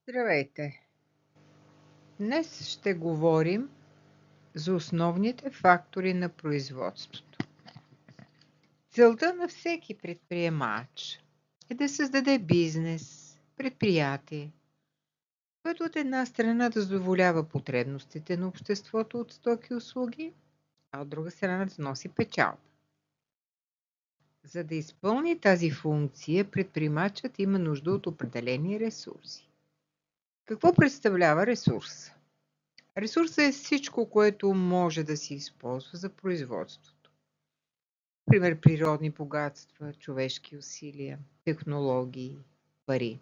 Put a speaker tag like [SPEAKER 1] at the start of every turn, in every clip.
[SPEAKER 1] Здравейте! Днес ще говорим за основните фактори на производството. Целта на всеки предприемач е да създаде бизнес, предприятие, което от една страна да задоволява потребностите на обществото от стоки и услуги, а от друга страна да носи печалба. За да изпълни тази функция, предприемачът има нужда от определени ресурси. Какво представлява ресурс? Ресурсът е всичко, което може да се използва за производството. Например, природни богатства, човешки усилия, технологии, пари.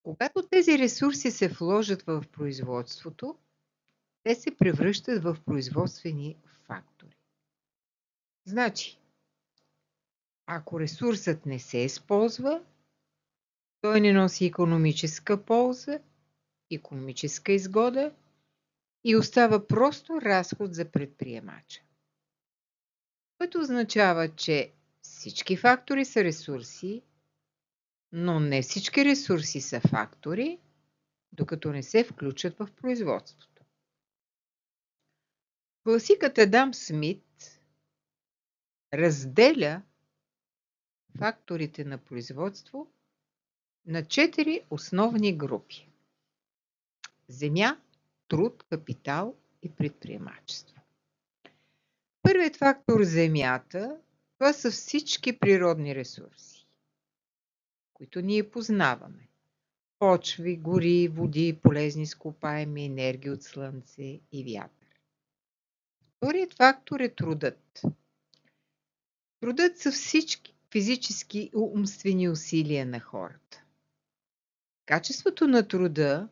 [SPEAKER 1] Когато тези ресурси се вложат в производството, те се превръщат в производствени фактори. Значи, ако ресурсът не се използва, той не носи икономическа полза, икономическа изгода и остава просто разход за предприемача. Което означава, че всички фактори са ресурси, но не всички ресурси са фактори, докато не се включат в производството. Класикът Адам Смит разделя факторите на производство на 4 основни групи: земя, труд, капитал и предприемачество. Първият фактор – земята, това са всички природни ресурси, които ние познаваме. Почви, гори, води, полезни изкопаеми, енергия от слънце и вятър. Вторият фактор е трудът. Трудът са всички физически и умствени усилия на хората. Качеството на труда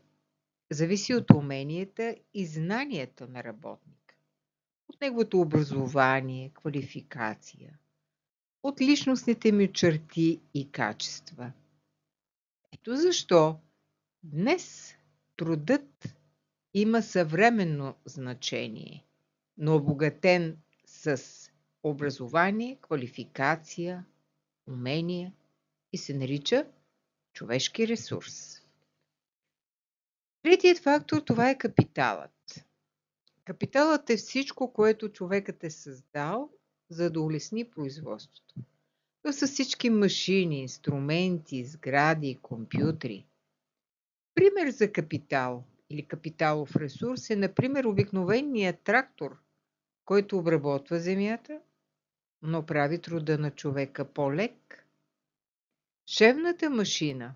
[SPEAKER 1] зависи от уменията и знанията на работника, от неговото образование, квалификация, от личностните му черти и качества. Ето защо днес трудът има съвременно значение, но обогатен с образование, квалификация, умения и се нарича човешки ресурс. Третият фактор – това е капиталът. Капиталът е всичко, което човекът е създал, за да улесни производството. Това са всички машини, инструменти, сгради, компютри. Пример за капитал или капиталов ресурс е, например, обикновеният трактор, който обработва земята, но прави труда на човека по-лек. Шевната машина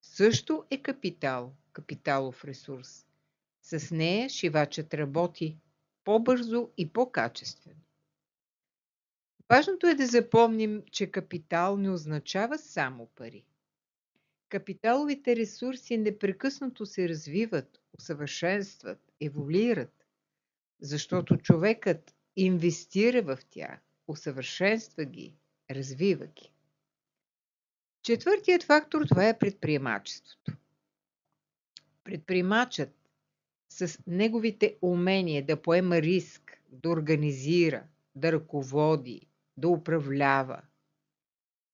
[SPEAKER 1] също е капитал, капиталов ресурс. С нея шивачът работи по-бързо и по-качествено. Важното е да запомним, че капитал не означава само пари. Капиталовите ресурси непрекъснато се развиват, усъвършенстват, еволюират, защото човекът инвестира в тях, усъвършенства ги, развива ги. Четвъртият фактор – това е предприемачеството. Предприемачът с неговите умения да поема риск, да организира, да ръководи, да управлява,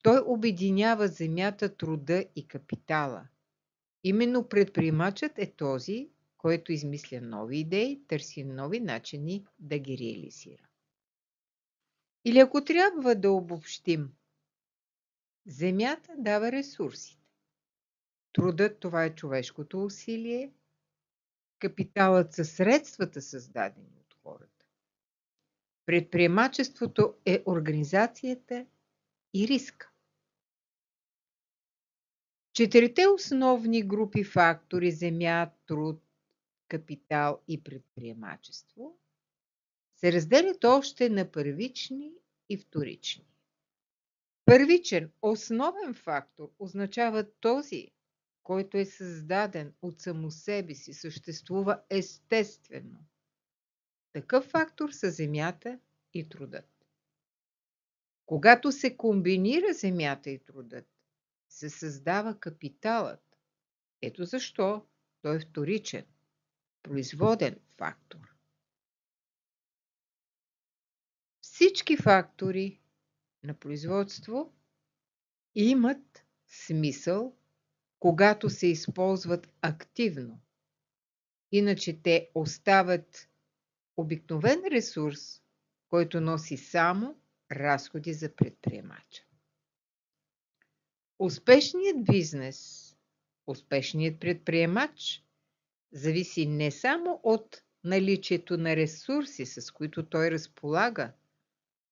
[SPEAKER 1] той обединява земята, труда и капитала. Именно предприемачът е този, който измисля нови идеи, търси нови начини да ги реализира. Или ако трябва да обобщим, земята дава ресурсите. Трудът – това е човешкото усилие. Капиталът са средствата, създадени от хората. Предприемачеството е организацията и риска. Четирите основни групи фактори – земя, труд, капитал и предприемачество – се разделят още на първични и вторични. Първичен, основен фактор означава този, който е създаден от само себе си, съществува естествено. Такъв фактор са земята и трудът. Когато се комбинира земята и трудът, се създава капиталът. Ето защо той е вторичен, производен фактор. Всички фактори на производство имат смисъл, когато се използват активно. Иначе те остават обикновен ресурс, който носи само разходи за предприемача. Успешният бизнес, успешният предприемач зависи не само от наличието на ресурси, с които той разполага,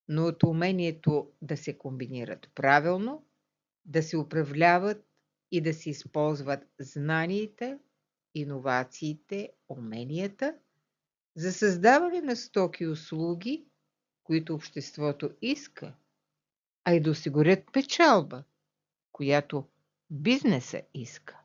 [SPEAKER 1] но от умението да се комбинират правилно, да се управляват и да се използват знанията, иновациите, уменията за създаване на стоки и услуги, които обществото иска, а и да осигурят печалба, която бизнеса иска.